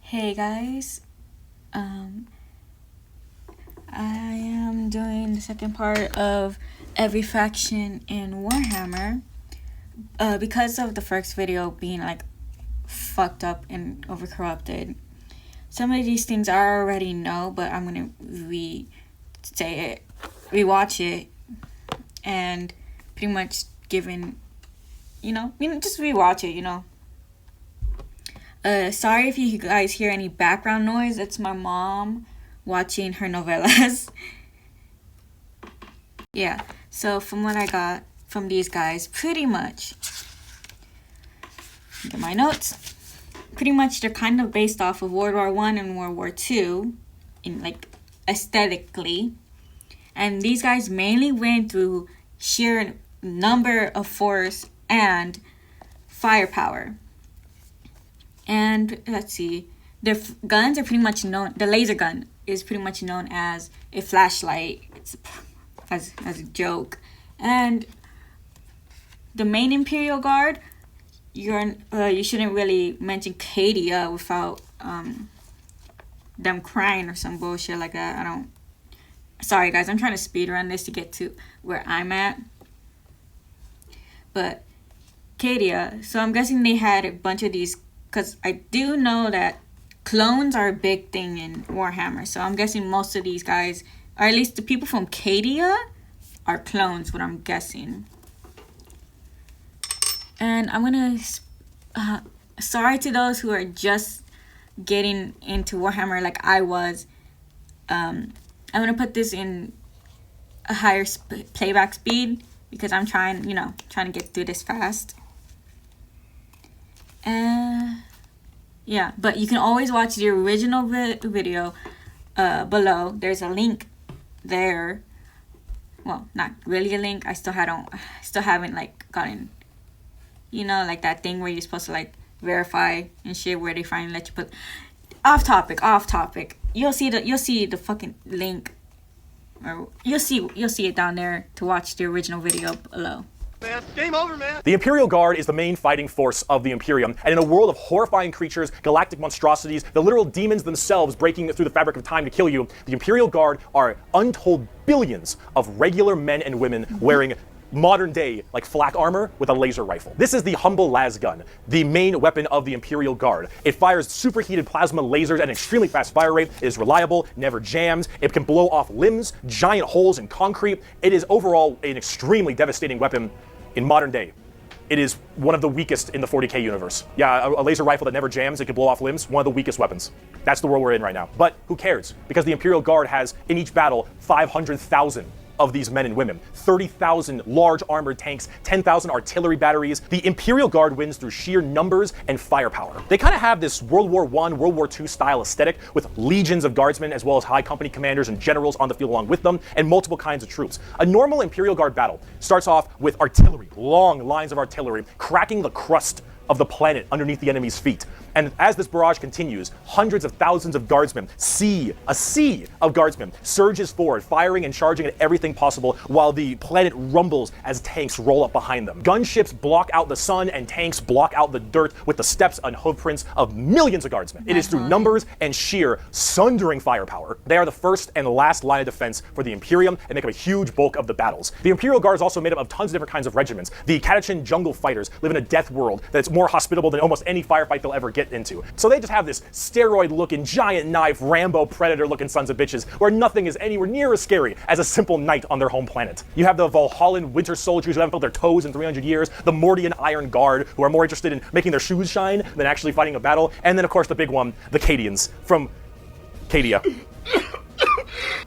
Hey guys, I am doing the second part of every faction in Warhammer. Because of the first video being like fucked up and overcorrupted, some of these things I already know, but I'm gonna rewatch it, and pretty much just rewatch it, Sorry if you guys hear any background noise. It's my mom watching her novellas. Yeah, so from what I got from these guys, pretty much, get my notes, pretty much they're kind of based off of World War I and World War II, in like aesthetically. And these guys mainly win through sheer number of force and firepower. And let's see, their guns are pretty much known. The laser gun is pretty much known as a flashlight. It's as a joke. And the main Imperial Guard, you shouldn't really mention Cadia without them crying or some bullshit like that. Sorry guys, I'm trying to speed run this to get to where I'm at. But Cadia, so I'm guessing they had a bunch of these, because I do know that clones are a big thing in Warhammer. So I'm guessing most of these guys, or at least the people from Cadia, are clones, what I'm guessing. And I'm going to... sorry to those who are just getting into Warhammer like I was. I'm going to put this in a higher playback speed because I'm trying to get through this fast. Yeah, but you can always watch the original video below. There's a link there. Well, not really a link. I still haven't like gotten, like that thing where you're supposed to like verify and shit, where they finally let you put off topic. You'll see the fucking link, or you'll see it down there to watch the original video below. Man, game over, man. The Imperial Guard is the main fighting force of the Imperium, and in a world of horrifying creatures, galactic monstrosities, the literal demons themselves breaking through the fabric of time to kill you, the Imperial Guard are untold billions of regular men and women wearing modern day, like flak armor with a laser rifle. This is the humble las gun, the main weapon of the Imperial Guard. It fires superheated plasma lasers at an extremely fast fire rate. It is reliable, never jams. It can blow off limbs, giant holes in concrete. It is overall an extremely devastating weapon in modern day. It is one of the weakest in the 40k universe. Yeah, a laser rifle that never jams, it can blow off limbs, one of the weakest weapons. That's the world we're in right now. But who cares? Because the Imperial Guard has, in each battle, 500,000 of these men and women, 30,000 large armored tanks, 10,000 artillery batteries. The Imperial Guard wins through sheer numbers and firepower. They kind of have this World War I, World War II style aesthetic with legions of guardsmen as well as high company commanders and generals on the field along with them, and multiple kinds of troops. A normal Imperial Guard battle starts off with artillery, long lines of artillery, cracking the crust of the planet underneath the enemy's feet. And as this barrage continues, hundreds of thousands of guardsmen, a sea of guardsmen, surges forward, firing and charging at everything possible while the planet rumbles as tanks roll up behind them. Gunships block out the sun and tanks block out the dirt with the steps and hoofprints of millions of guardsmen. It is through numbers and sheer sundering firepower. They are the first and last line of defense for the Imperium and make up a huge bulk of the battles. The Imperial Guard is also made up of tons of different kinds of regiments. The Catachin jungle fighters live in a death world that's more hospitable than almost any firefight they'll ever get into. So they just have this steroid-looking, giant knife, Rambo Predator-looking sons of bitches, where nothing is anywhere near as scary as a simple night on their home planet. You have the Valhallan winter soldiers who haven't felt their toes in 300 years, the Mordian Iron Guard, who are more interested in making their shoes shine than actually fighting a battle, and then of course the big one, the Cadians from Cadia.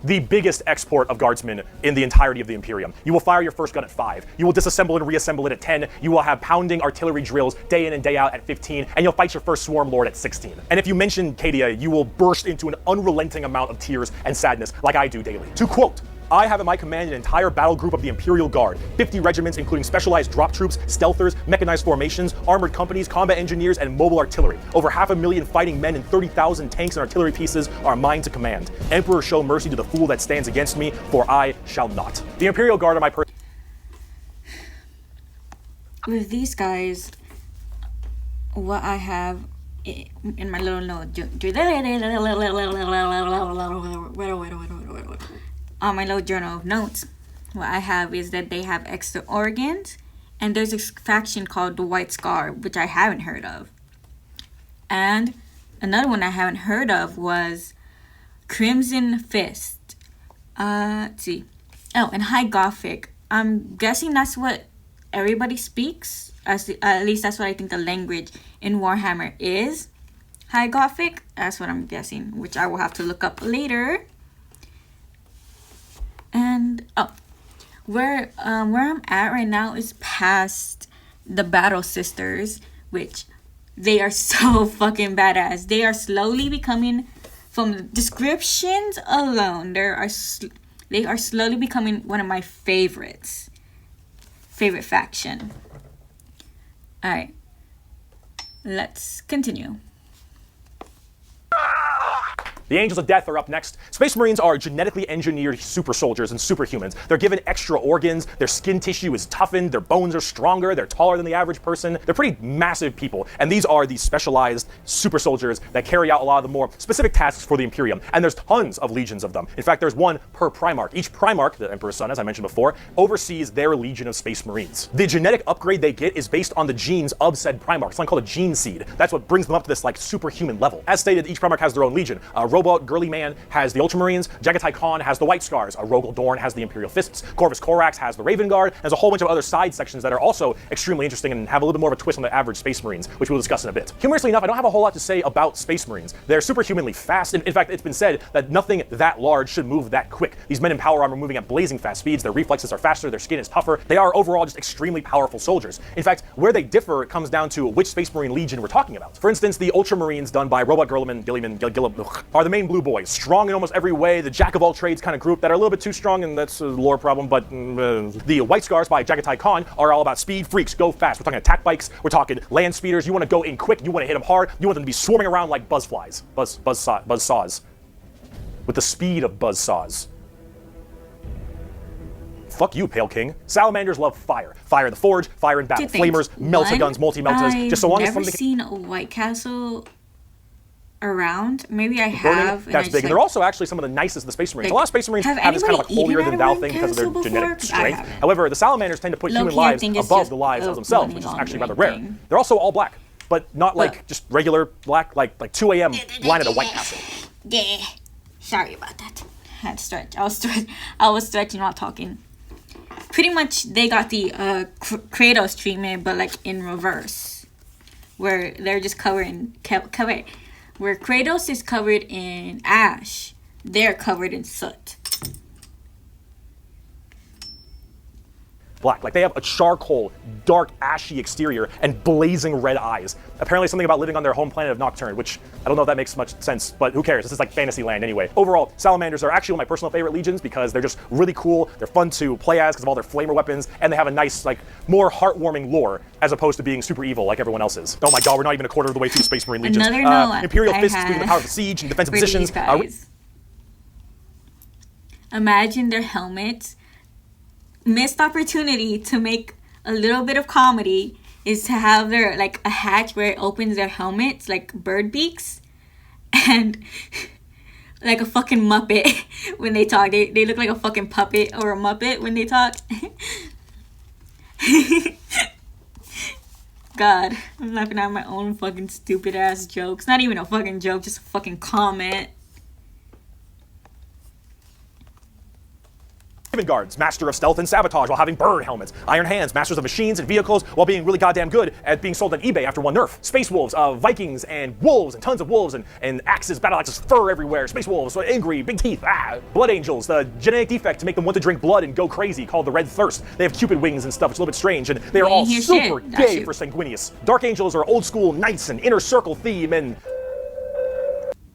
The biggest export of guardsmen in the entirety of the Imperium. You will fire your first gun at 5. You will disassemble and reassemble it at 10. You will have pounding artillery drills day in and day out at 15. And you'll fight your first swarm lord at 16. And if you mention Cadia, you will burst into an unrelenting amount of tears and sadness like I do daily. To quote, I have at my command an entire battle group of the Imperial Guard, 50 regiments including specialized drop troops, stealthers, mechanized formations, armored companies, combat engineers, and mobile artillery. Over 500,000 fighting men and 30,000 tanks and artillery pieces are mine to command. Emperor, show mercy to the fool that stands against me, for I shall not. The Imperial Guard are my With these guys, what I have in my little note, on my little journal of notes, what I have is that they have extra organs, and there's a faction called the White Scar, which I haven't heard of. And another one I haven't heard of was Crimson Fist. Let's see. Oh, and High Gothic. I'm guessing that's what everybody speaks. At least that's what I think the language in Warhammer is. High Gothic. That's what I'm guessing, which I will have to look up later. And where I'm at right now is past the Battle Sisters, which they are so fucking badass. They are slowly becoming, from the descriptions alone, they are slowly becoming one of my favorite faction. All right, let's continue. The Angels of Death are up next. Space Marines are genetically engineered super soldiers and superhumans. They're given extra organs, their skin tissue is toughened, their bones are stronger, they're taller than the average person. They're pretty massive people, and these are the specialized super soldiers that carry out a lot of the more specific tasks for the Imperium. And there's tons of legions of them. In fact, there's one per Primarch. Each Primarch, the Emperor's son, as I mentioned before, oversees their legion of Space Marines. The genetic upgrade they get is based on the genes of said Primarch. It's something called a gene seed. That's what brings them up to this like superhuman level. As stated, each Primarch has their own legion. Robot Girly Man has the Ultramarines, Jagatai Khan has the White Scars, Rogel Dorn has the Imperial Fists, Corvus Corax has the Raven Guard. There's a whole bunch of other side sections that are also extremely interesting and have a little bit more of a twist on the average Space Marines, which we'll discuss in a bit. Humorously enough, I don't have a whole lot to say about Space Marines. They're superhumanly fast. In fact, it's been said that nothing that large should move that quick. These men in power armor are moving at blazing fast speeds, their reflexes are faster, their skin is tougher. They are overall just extremely powerful soldiers. In fact, where they differ, it comes down to which Space Marine legion we're talking about. For instance, the Ultramarines done by Robot Girlman, Gilliman, are the main blue boys, strong in almost every way, the jack of all trades kind of group that are a little bit too strong, and that's a lore problem, but the White Scars by Jagatai Khan are all about speed freaks, go fast. We're talking attack bikes, we're talking land speeders. You want to go in quick, you want to hit them hard, you want them to be swarming around like buzzflies, buzzsaws, with the speed of buzzsaws. Fuck you, Pale King. Salamanders love fire. Fire in the forge, fire in battle, flamers, melta-guns, multi-meltas. Just so long as something. I've never seen a White Castle around. Maybe I have. That's big. And they're also actually some of the nicest of the Space Marines. A lot of Space Marines have this kind of like holier than thou thing because of their genetic strength. However, the Salamanders tend to put human lives above the lives of themselves, which is actually rather rare. They're also all black, but not like just regular black, like 2 a.m. blind at a White Castle. Yeah. Sorry about that. I had to stretch. I was stretching while talking. Pretty much, they got the Kratos treatment, but like in reverse, where they're just covered. Where Kratos is covered in ash, they're covered in soot. Black. Like they have a charcoal, dark, ashy exterior and blazing red eyes. Apparently something about living on their home planet of Nocturne, which I don't know if that makes much sense, but who cares? This is like fantasy land anyway. Overall, Salamanders are actually one of my personal favorite legions because they're just really cool, they're fun to play as because of all their flamer weapons, and they have a nice, like, more heartwarming lore as opposed to being super evil like everyone else is. Oh my god, we're not even a quarter of the way through Space Marine legions. Imperial Fists using the power of the siege and defensive positions. Imagine their helmets. Missed opportunity to make a little bit of comedy is to have their like a hatch where it opens their helmets like bird beaks, and like a fucking Muppet when they talk. They look like a fucking puppet or a Muppet when they talk. God, I'm laughing at my own fucking stupid ass jokes. Not even a fucking joke, just a fucking comment. Raven Guards, master of stealth and sabotage while having bird helmets. Iron Hands, masters of machines and vehicles while being really goddamn good at being sold on eBay after one nerf. Space Wolves, Vikings and wolves and tons of wolves and axes, battle axes, fur everywhere. Space Wolves, so angry, big teeth, Blood Angels, the genetic defect to make them want to drink blood and go crazy called the Red Thirst. They have Cupid wings and stuff, it's a little bit strange, and they are all super gay for Sanguinius. Dark Angels are old school knights and inner circle theme and...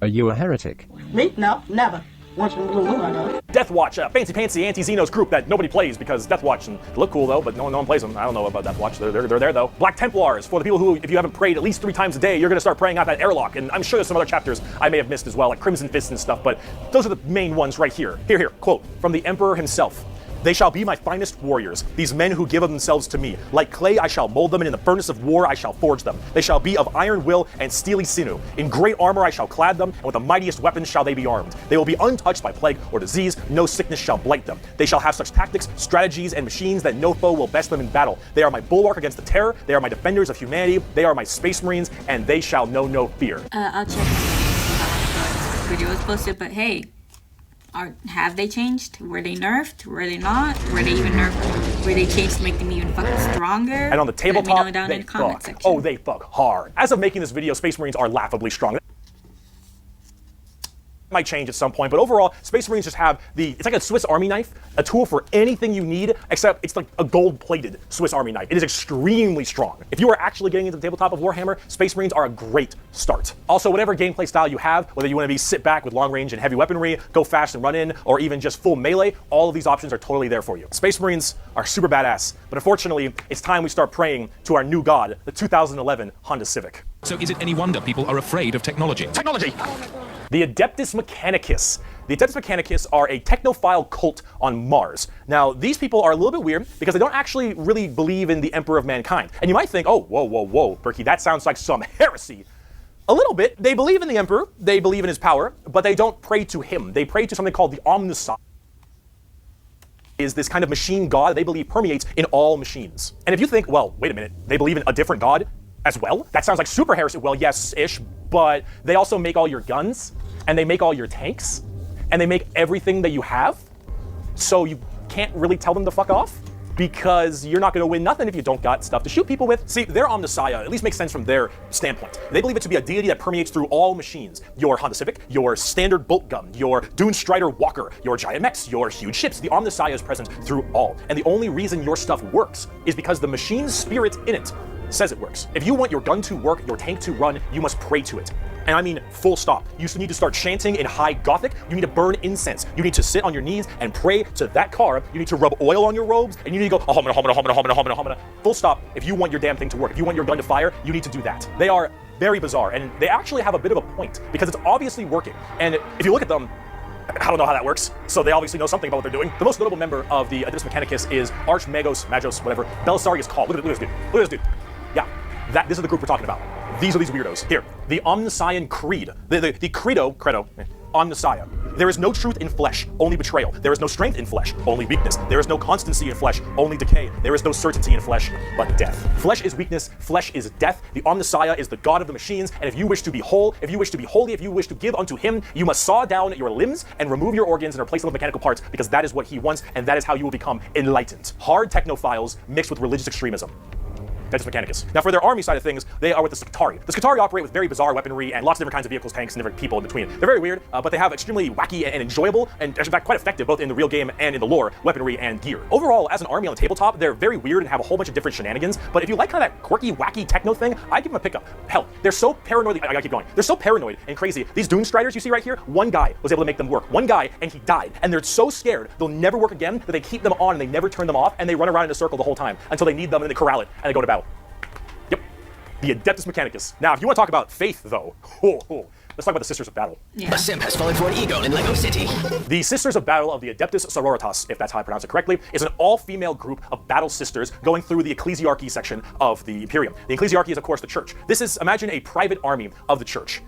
Are you a heretic? Me? No, never. Once in a blue moon, I know. Death Watch, a fancy anti-Xenos group that nobody plays because Death Watch and they look cool though, but no one plays them. I don't know about Death Watch. They're there though. Black Templars, for the people who, if you haven't prayed at least 3 times a day, you're gonna start praying out that airlock. And I'm sure there's some other chapters I may have missed as well, like Crimson Fist and stuff. But those are the main ones right here. Here, quote from the Emperor himself. They shall be my finest warriors, these men who give of themselves to me. Like clay I shall mold them, and in the furnace of war I shall forge them. They shall be of iron will and steely sinew. In great armor I shall clad them, and with the mightiest weapons shall they be armed. They will be untouched by plague or disease, no sickness shall blight them. They shall have such tactics, strategies, and machines that no foe will best them in battle. They are my bulwark against the terror, they are my defenders of humanity, they are my space marines, and they shall know no fear. I'll check how the video was posted, but hey, have they changed? Were they nerfed? Were they not? Were they even nerfed? Were they changed to make them even fucking stronger? And on the tabletop, let me know down in the comment section. Oh, they fuck hard. As of making this video, Space Marines are laughably strong. Might change at some point, but overall, Space Marines just have it's like a Swiss Army knife, a tool for anything you need, except it's like a gold-plated Swiss Army knife. It is extremely strong. If you are actually getting into the tabletop of Warhammer, Space Marines are a great start. Also, whatever gameplay style you have, whether you want to be sit back with long range and heavy weaponry, go fast and run in, or even just full melee, all of these options are totally there for you. Space Marines are super badass, but unfortunately, it's time we start praying to our new god, the 2011 Honda Civic. So is it any wonder people are afraid of technology? Technology! The Adeptus Mechanicus. The Adeptus Mechanicus are a technophile cult on Mars. Now, these people are a little bit weird because they don't actually really believe in the Emperor of Mankind. And you might think, oh, whoa, Bicky, that sounds like some heresy. A little bit. They believe in the Emperor, they believe in his power, but they don't pray to him. They pray to something called the Omnissiah. Is this kind of machine god they believe permeates in all machines. And if you think, well, wait a minute, they believe in a different god as well? That sounds like super heresy. Well, yes-ish, but they also make all your guns, and they make all your tanks, and they make everything that you have, so you can't really tell them to fuck off, because you're not going to win nothing if you don't got stuff to shoot people with. See, their Omnissiah at least makes sense from their standpoint. They believe it to be a deity that permeates through all machines. Your Honda Civic, your standard bolt gun, your Dune Strider Walker, your giant mechs, your huge ships. The Omnissiah is present through all. And the only reason your stuff works is because the machine's spirit in it says it works. If you want your gun to work, your tank to run, you must pray to it. And I mean full stop. You need to start chanting in high Gothic. You need to burn incense. You need to sit on your knees and pray to that car. You need to rub oil on your robes, and you need to go, ahomina, homina, homina, homina, homina, homina. Full stop. If you want your damn thing to work, if you want your gun to fire, you need to do that. They are very bizarre, and they actually have a bit of a point, because it's obviously working. And if you look at them, I don't know how that works, so they obviously know something about what they're doing. The most notable member of the Adeptus Mechanicus is Magos, whatever, Belisarius Call. Look at this dude. Look at this dude. Yeah, this is the group we're talking about. These are these weirdos. Here, the Omnissian Creed. The credo, Omnissiah. There is no truth in flesh, only betrayal. There is no strength in flesh, only weakness. There is no constancy in flesh, only decay. There is no certainty in flesh, but death. Flesh is weakness, flesh is death. The Omnissiah is the god of the machines, and if you wish to be whole, if you wish to be holy, if you wish to give unto him, you must saw down your limbs and remove your organs and replace them with mechanical parts, because that is what he wants, and that is how you will become enlightened. Hard technophiles mixed with religious extremism. Adeptus Mechanicus. Now, for their army side of things, they are with the Scutari. The Scutari operate with very bizarre weaponry and lots of different kinds of vehicles, tanks, and different people in between. They're very weird, but they have extremely wacky and enjoyable, and in fact quite effective both in the real game and in the lore, weaponry and gear. Overall, as an army on the tabletop, they're very weird and have a whole bunch of different shenanigans, but if you like kind of that quirky, wacky techno thing, I give them a pickup. Hell, they're so paranoid, I gotta keep going. They're so paranoid and crazy. These Dune Striders you see right here, one guy was able to make them work. One guy, and he died. And they're so scared they'll never work again that they keep them on and they never turn them off, and they run around in a circle the whole time until they need them and then they corral it and they go to battle. The Adeptus Mechanicus. Now, if you want to talk about faith, though, let's talk about the Sisters of Battle. Yeah. A simp has fallen for an ego in Lego City. The Sisters of Battle of the Adeptus Sororitas, if that's how I pronounce it correctly, is an all-female group of battle sisters going through the ecclesiarchy section of the Imperium. The ecclesiarchy is, of course, the church. This is, imagine a private army of the church,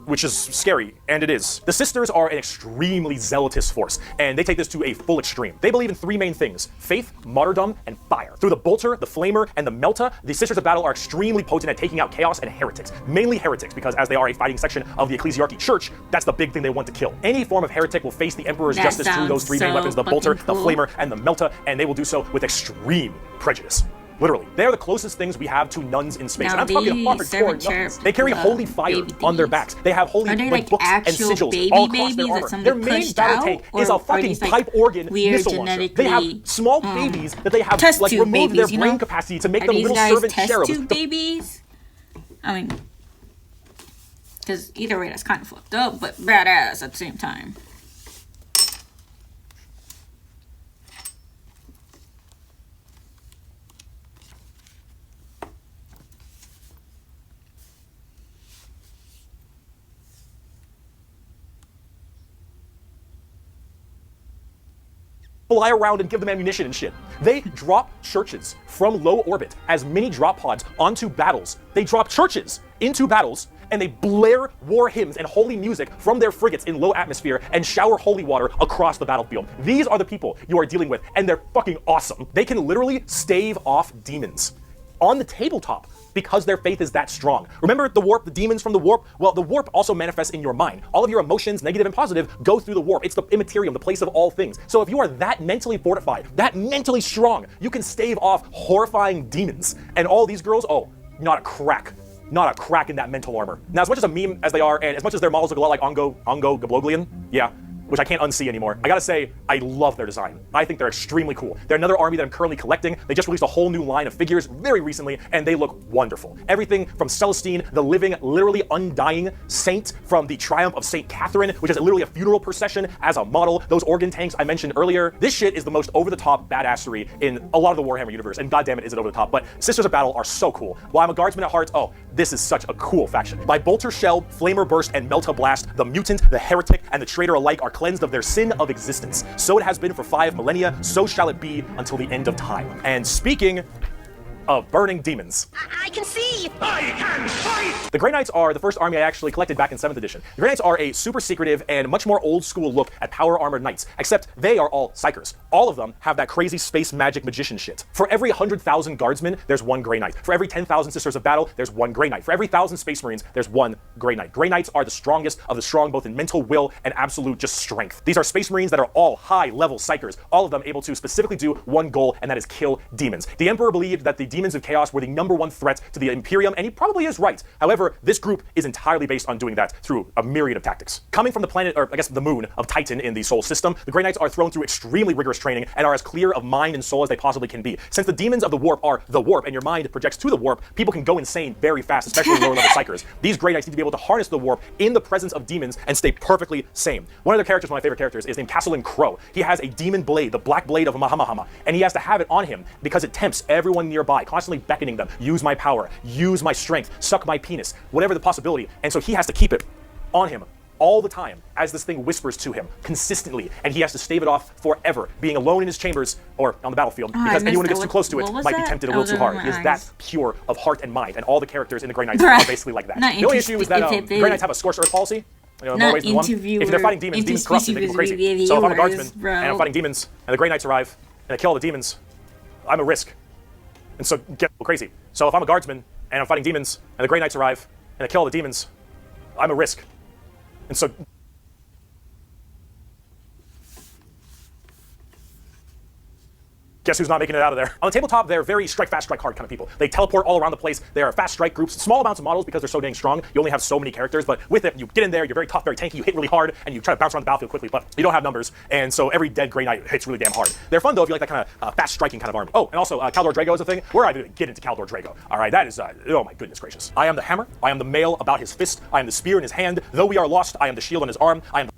which is scary, and it is. The sisters are an extremely zealotous force, and they take this to a full extreme. They believe in three main things: faith, martyrdom, and fire. Through the bolter, the flamer, and the melta, the Sisters of Battle are extremely potent at taking out chaos and heretics. Mainly heretics, because as they are a fighting section of the ecclesiarchy church, that's the big thing they want to kill. Any form of heretic will face the Emperor's justice through those three main weapons, the bolter, the flamer, and the melta, and they will do so with extreme prejudice. Literally. They are the closest things we have to nuns in space. Now, and I'm talking hardcore nuns. They carry holy fire on their backs. They have holy books and sigils all across their armor. Their main battle tank is a fucking pipe organ missile launcher. They have small babies that they have removed their brain capacity to make them little servant cherubs. Test tube babies? I mean, because either way, that's kind of fucked up, but badass at the same time. fly around and give them ammunition and shit. They drop churches from low orbit as mini drop pods onto battles. They drop churches into battles, and they blare war hymns and holy music from their frigates in low atmosphere and shower holy water across the battlefield. These are the people you are dealing with, and they're fucking awesome. They can literally stave off demons on the tabletop because their faith is that strong. Remember the warp, the demons from the warp? Well, the warp also manifests in your mind. All of your emotions, negative and positive, go through the warp. It's the immaterium, the place of all things. So if you are that mentally fortified, that mentally strong, you can stave off horrifying demons. And all these girls, oh, not a crack. Not a crack in that mental armor. Now, as much as a meme as they are, and as much as their models look a lot like Ongo Gabloglian, yeah, which I can't unsee anymore, I gotta say, I love their design. I think they're extremely cool. They're another army that I'm currently collecting. They just released a whole new line of figures very recently, and they look wonderful. Everything from Celestine, the living, literally undying saint from the Triumph of Saint Catherine, which is literally a funeral procession as a model. Those organ tanks I mentioned earlier. This shit is the most over-the-top badassery in a lot of the Warhammer universe, and goddammit is it over the top. But Sisters of Battle are so cool. While I'm a guardsman at heart, oh, this is such a cool faction. By Bolter Shell, Flamer Burst, and Melta Blast, the mutant, the heretic, and the traitor alike are cleansed of their sin of existence. So it has been for 5 millennia, so shall it be until the end of time. And speaking of burning demons, I can see! I can fight! The Grey Knights are the first army I actually collected back in 7th edition. The Grey Knights are a super secretive and much more old school look at power armored knights, except they are all psychers. All of them have that crazy space magic magician shit. For every 100,000 guardsmen, there's 1 Grey Knight. For every 10,000 Sisters of Battle, there's 1 Grey Knight. For every 1,000 Space Marines, there's 1 Grey Knight. Grey Knights are the strongest of the strong, both in mental will and absolute just strength. These are Space Marines that are all high-level psychers, all of them able to specifically do one goal, and that is kill demons. The Emperor believed that the demons of chaos were the #1 threat to the Imperium, and he probably is right. However, this group is entirely based on doing that through a myriad of tactics. Coming from the planet, or I guess the moon, of Titan in the Sol system, the Grey Knights are thrown through extremely rigorous training and are as clear of mind and soul as they possibly can be. Since the demons of the warp are the warp, and your mind projects to the warp, people can go insane very fast, especially lower level psychers. These Grey Knights need to be able to harness the warp in the presence of demons and stay perfectly sane. One of their characters, one of my favorite characters, is named Castellan Crow. He has a demon blade, the black blade of Mahamahama, and he has to have it on him because it tempts everyone nearby, constantly beckoning them, use my power, use my strength, suck my penis, whatever the possibility. And so he has to keep it on him all the time as this thing whispers to him consistently, and he has to stave it off forever, being alone in his chambers or on the battlefield, because anyone who gets too close to it might be tempted a little too hard. He is that pure of heart and mind, and all the characters in the Grey Knights are basically like that. The only issue is that Grey Knights have a scorched earth policy. You know, more ways than one. If they're fighting demons, demons corrupt them, they go crazy. So if I'm a guardsman and I'm fighting demons, and the Grey Knights arrive and I kill all the demons, I'm a risk. And so get crazy. So if I'm a guardsman and I'm fighting demons, and the Grey Knights arrive, and I kill all the demons, I'm a risk. And so... Guess who's not making it out of there? On the tabletop, they're very strike fast, strike hard kind of people. They teleport all around the place. They are fast strike groups, small amounts of models because they're so dang strong. You only have so many characters, but with it, you get in there, you're very tough, very tanky, you hit really hard, and you try to bounce around the battlefield quickly, but you don't have numbers, and so every dead Grey Knight hits really damn hard. They're fun, though, if you like that kind of fast striking kind of army. Oh, and also, Caldor Drago is a thing. We're not going to get into Caldor Drago. All right, that is, oh my goodness gracious. I am the hammer. I am the mail about his fist. I am the spear in his hand. Though we are lost, I am the shield on his arm. I am